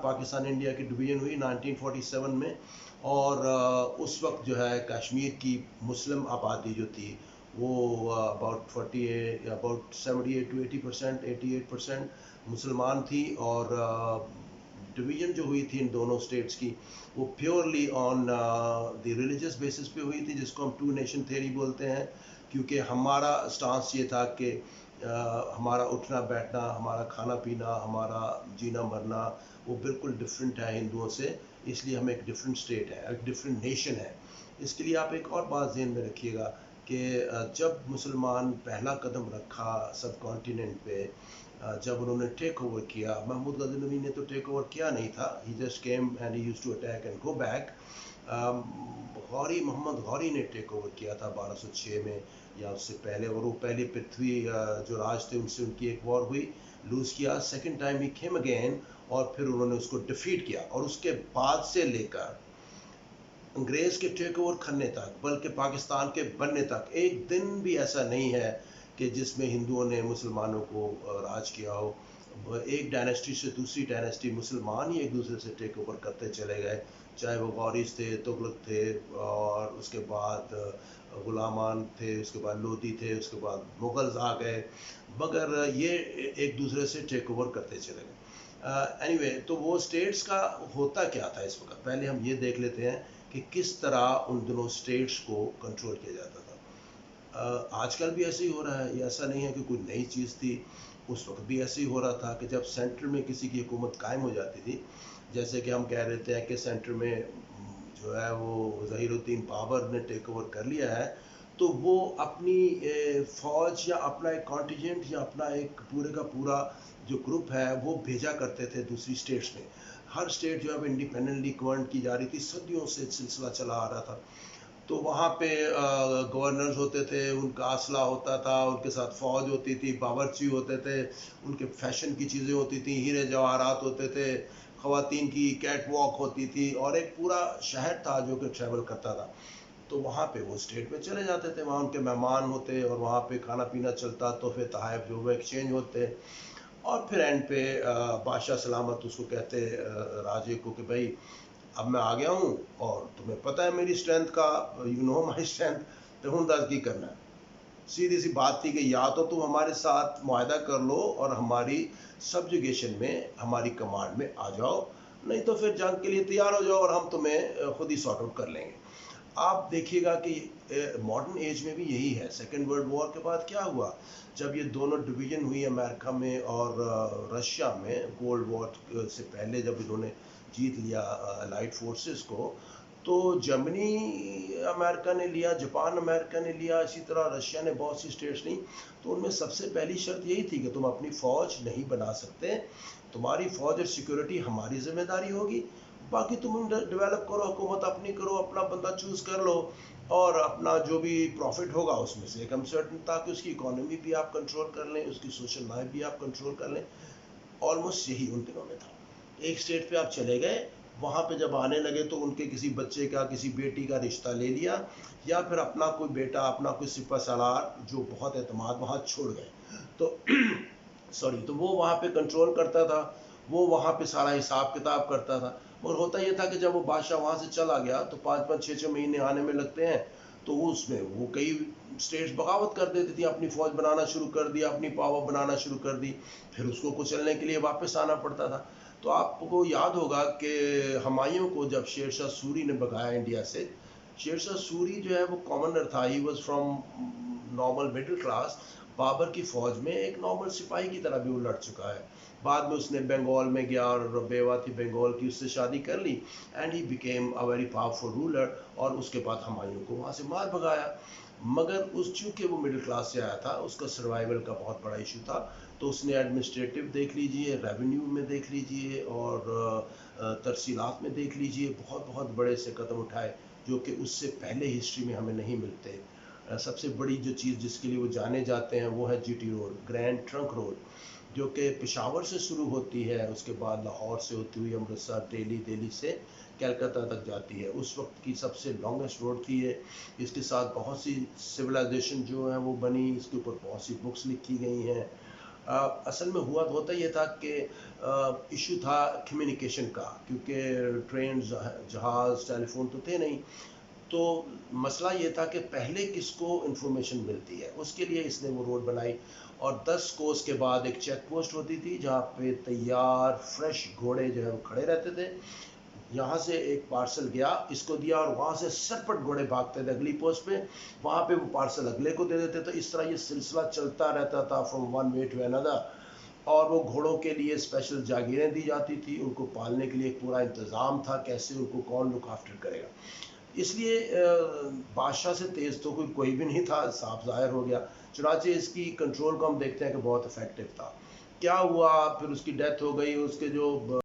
Pakistan India کی division ہوئی 1947 میں، اور اس وقت جو ہے کشمیر کی مسلم آبادی جو تھی وہ اباؤٹ 78 to 80%، 88% مسلمان تھی، اور ڈویژن جو ہوئی تھی ان دونوں اسٹیٹس کی وہ purely on the religious basis پہ ہوئی تھی، جس کو ہم ٹو نیشن تھیوری بولتے ہیں، کیونکہ ہمارا اسٹانس یہ تھا کہ ہمارا اٹھنا بیٹھنا، ہمارا کھانا پینا، ہمارا جینا مرنا وہ بالکل ڈفرینٹ ہے ہندوؤں سے، اس لیے ہم ایک ڈفرینٹ اسٹیٹ ہے، ایک ڈفرینٹ نیشن ہے۔ اس کے لیے آپ ایک اور بات ذہن میں رکھیے گا کہ جب مسلمان پہلا قدم رکھا سب کانٹیننٹ پہ، جب انہوں نے ٹیک اوور کیا، محمود غزنوی نے تو ٹیک اوور کیا نہیں تھا، he just came and he used to attack and go back. Muhammad Ghori نے ٹیک اوور کیا تھا 1206 میں یا اس سے پہلے، اور وہ پہلے پرتھوی جو راج تھے ان سے ان کی ایک وار ہوئی، لوز کیا، second time he came again, اور پھر انہوں نے اس کو ڈیفیٹ کیا، اور اس کے بعد سے لے کر انگریز کے ٹیک اوور کرنے تک، بلکہ پاکستان کے بننے تک، ایک دن بھی ایسا نہیں ہے کہ جس میں ہندوؤں نے مسلمانوں کو راج کیا ہو۔ ایک ڈائنیسٹی سے دوسری ڈائنیسٹی مسلمان ہی ایک دوسرے سے ٹیک اوور کرتے چلے گئے، چاہے وہ غوریز تھے، تغلق تھے، اور اس کے بعد غلامان تھے، اس کے بعد لودھی تھے، اس کے بعد مغلز آ گئے، مگر یہ ایک دوسرے سے ٹیک اوور کرتے چلے گئے۔ اینی وے، تو وہ اسٹیٹس کا ہوتا کیا تھا اس وقت، پہلے ہم یہ دیکھ لیتے ہیں کہ کس طرح ان دونوں اسٹیٹس کو کنٹرول کیا جاتا تھا۔ آج کل بھی ایسے ہی ہو رہا ہے، یہ ایسا نہیں ہے کہ کوئی نئی چیز تھی، اس وقت بھی ایسے ہی ہو رہا تھا کہ جب سینٹر میں کسی کی حکومت قائم ہو جاتی تھی، جیسے کہ ہم کہہ رہے ہیں کہ سینٹر میں جو ہے وہ ظہیر الدین بابر نے ٹیک اوور کر لیا ہے، تو وہ اپنی فوج یا اپنا ایک کانٹینجنٹ یا اپنا ایک پورے کا پورا جو گروپ ہے وہ بھیجا کرتے تھے دوسری اسٹیٹس میں۔ ہر اسٹیٹ جو ہے وہ انڈیپینڈنٹلی گورن کی جا رہی تھی، صدیوں سے سلسلہ چلا آ رہا تھا، تو وہاں پہ گورنرز ہوتے تھے، ان کا اسلحہ ہوتا تھا، ان کے ساتھ فوج ہوتی تھی، باورچی ہوتے تھے، ان کے فیشن کی چیزیں ہوتی تھیں، ہیرے جواہرات ہوتے تھے، خواتین کی کیٹ واک ہوتی تھی، اور ایک پورا شہر تھا جو کہ ٹریول کرتا تھا۔ تو وہاں پہ وہ اسٹیٹ میں چلے جاتے تھے، وہاں ان کے مہمان ہوتے، اور وہاں پہ کھانا پینا چلتا، تحفے تحائف جو وہ ایکسچینج ہوتے، اور پھر اینڈ پہ بادشاہ سلامت اس کو کہتے راجے کو کہ بھائی اب میں آ گیا ہوں، اور تمہیں پتہ ہے میری اسٹرینتھ کا، یو نو مائی اسٹرینتھ، تو ہوں دس کی کرنا ہے۔ سیدھی سی بات تھی کہ یا تو تم ہمارے ساتھ معاہدہ کر لو اور ہماری سبجوگیشن میں، ہماری کمانڈ میں آ جاؤ، نہیں تو پھر جنگ کے لیے تیار ہو جاؤ اور ہم تمہیں خود ہی سارٹ آؤٹ کر لیں گے۔ آپ دیکھیے گا کہ ماڈرن ایج میں بھی یہی ہے۔ سیکنڈ ورلڈ وار کے بعد کیا ہوا، جب یہ دونوں ڈویژن ہوئی امریکہ میں اور رشیا میں، کولڈ وار سے پہلے جب انہوں نے جیت لیا الائٹ فورسز کو، تو جرمنی امریکہ نے لیا، جاپان امریکہ نے لیا، اسی طرح رشیا نے بہت سی اسٹیٹس لیں، تو ان میں سب سے پہلی شرط یہی تھی کہ تم اپنی فوج نہیں بنا سکتے، تمہاری فوج اور سیکیورٹی ہماری ذمہ داری ہوگی، باقی تم ڈیولپ کرو، حکومت اپنی کرو، اپنا بندہ چوز کر لو، اور اپنا جو بھی پروفٹ ہوگا اس میں سے ایک انسرٹن، تاکہ اس کی اکانومی بھی آپ کنٹرول کر لیں، اس کی سوشل لائف بھی آپ کنٹرول کر لیں۔ آلموسٹ یہی ان دنوں میں تھا۔ ایک اسٹیٹ پہ آپ چلے گئے، وہاں پہ جب آنے لگے تو ان کے کسی بچے کا، کسی بیٹی کا رشتہ لے لیا، یا پھر اپنا کوئی بیٹا، اپنا کوئی سپہ سالار جو بہت اعتماد وہاں چھوڑ گئے، تو تو وہ وہاں پہ کنٹرول کرتا تھا، وہ وہاں پہ سارا حساب کتاب کرتا تھا۔ اور ہوتا یہ تھا کہ جب وہ بادشاہ وہاں سے چلا گیا تو 5-6 مہینے آنے میں لگتے ہیں، تو اس میں وہ کئی اسٹیٹس بغاوت کر دیتی تھی، اپنی فوج بنانا شروع کر دیا، اپنی پاور بنانا شروع کر دی، پھر اس کو کچلنے کے لیے واپس آنا پڑتا تھا۔ تو آپ کو یاد ہوگا کہ ہمایوں کو جب شیر شاہ سوری نے بھگایا انڈیا سے، شیر شاہ سوری جو ہے وہ کامنر تھا، he was from normal middle class, Babar کی فوج میں ایک نارمل سپاہی کی طرح بھی وہ لڑ چکا ہے۔ بعد میں اس نے بنگال میں گیا اور بیوہ تھی بنگال کی، اس سے شادی کر لی، and he became a very powerful ruler, اور اس کے بعد ہمایوں کو وہاں سے مار بھگایا۔ مگر اس چونکہ وہ مڈل کلاس سے آیا تھا، اس کا سروائیول کا بہت بڑا ایشو تھا، تو اس نے ایڈمنسٹریٹو دیکھ لیجئے، ریونیو میں دیکھ لیجئے، اور ترسیلات میں دیکھ لیجئے، بہت بہت بڑے سے قدم اٹھائے جو کہ اس سے پہلے ہسٹری میں ہمیں نہیں ملتے۔ سب سے بڑی جو چیز جس کے لیے وہ جانے جاتے ہیں وہ ہے G T Road, Grand Trunk Road, جو کہ پشاور سے شروع ہوتی ہے، اس کے بعد لاہور سے ہوتی ہوئی امرتسر، دہلی سے کلکتہ تک جاتی ہے۔ اس وقت کی سب سے لانگسٹ روڈ تھی ہے۔ اس کے ساتھ بہت سی سویلائزیشن جو ہیں وہ بنی، اس کے اوپر بہت سی بکس لکھی گئی ہیں، اصل میں ہوتا یہ تھا کہ ایشو تھا کمیونیکیشن کا، کیونکہ ٹرین، جہاز، ٹیلی فون تو تھے نہیں، تو مسئلہ یہ تھا کہ پہلے کس کو انفارمیشن ملتی ہے، اس کے لیے اس نے وہ روڈ بنائی. اور 10 کوس کے بعد ایک چیک پوسٹ ہوتی تھی جہاں پہ تیار فریش گھوڑے جو ہے وہ کھڑے رہتے تھے. یہاں سے ایک پارسل گیا، اس کو دیا، اور وہاں سے سرپٹ گھوڑے بھاگتے تھے اگلی پوسٹ پہ، وہاں پہ وہ پارسل اگلے کو دے دیتے. تو اس طرح یہ سلسلہ چلتا رہتا تھا فرام ون وے ٹو اندر. اور وہ گھوڑوں کے لیے اسپیشل جاگیریں دی جاتی تھی، ان کو پالنے کے لیے ایک پورا انتظام تھا، کیسے ان کو کون لک آفٹر کرے گا. اس لیے بادشاہ سے تیز تو کوئی بھی نہیں تھا، صاف ظاہر ہو گیا. چنانچہ اس کی کنٹرول کو ہم دیکھتے ہیں کہ بہت افیکٹو تھا. کیا ہوا پھر، اس کی ڈیتھ ہو گئی. اس کے جو